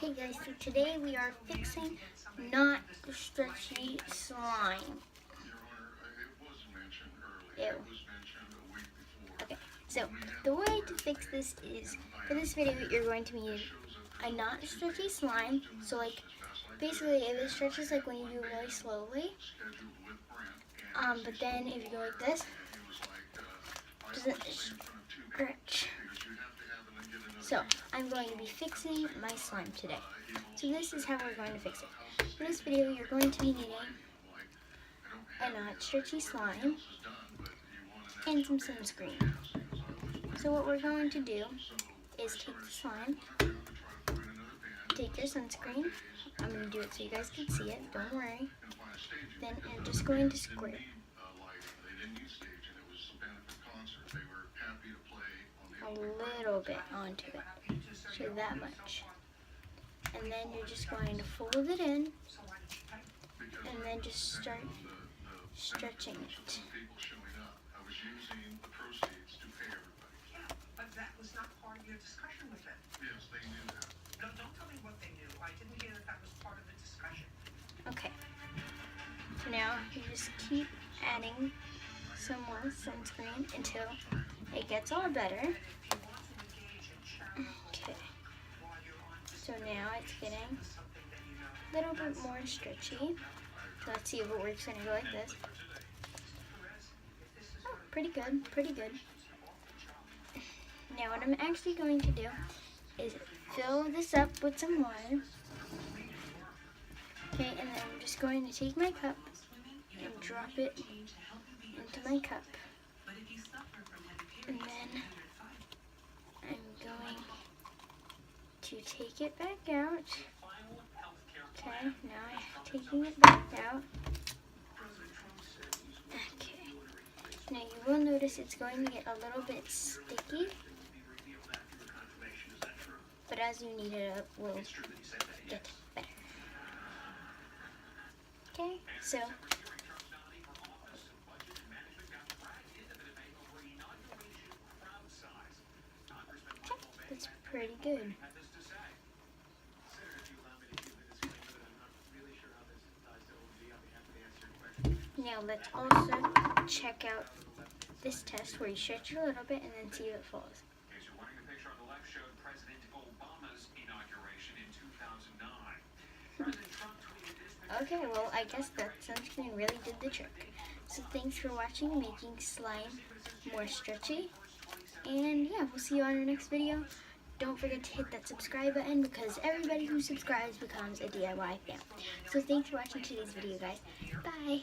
Hey guys, so today we are fixing not stretchy slime. Ew. Okay, so the way to fix this is, for this video you're going to need a not stretchy slime. So like, basically if it stretches like when you do really slowly, but then if you go like this, it doesn't stretch. So I'm going to be fixing my slime today. So this is how we're going to fix it. In this video you're going to be needing a not stretchy slime and some sunscreen. So what we're going to do is take the slime, take your sunscreen. I'm going to do it so you guys can see it, don't worry. Then you're just going to squirt a little bit onto it, so that much. And then you're just going to fold it in and then just start stretching it. But that was not part of your discussion with them. Yes, they knew that. No, don't tell me what they knew. I didn't hear that was part of the discussion. Okay. So now you just keep adding some more sunscreen until it gets all better. Okay. So now it's getting a little bit more stretchy. So let's see if it works when I go like this. Oh, pretty good, pretty good. Now what I'm actually going to do is fill this up with some water. Okay, and then I'm just going to take my cup and drop it into my cup. And then I'm going to take it back out. Okay, now I'm taking it back out. Okay, now you will notice it's going to get a little bit sticky, but as you knead it up, will get better. Okay, so that's pretty good. Now let's also check out this test where you stretch it a little bit and then see if it falls. Okay, well I guess that sunscreen really did the trick. So thanks for watching, making slime more stretchy. And yeah, we'll see you on our next video. Don't forget to hit that subscribe button because everybody who subscribes becomes a DIY fan. So thanks for watching today's video, guys. Bye!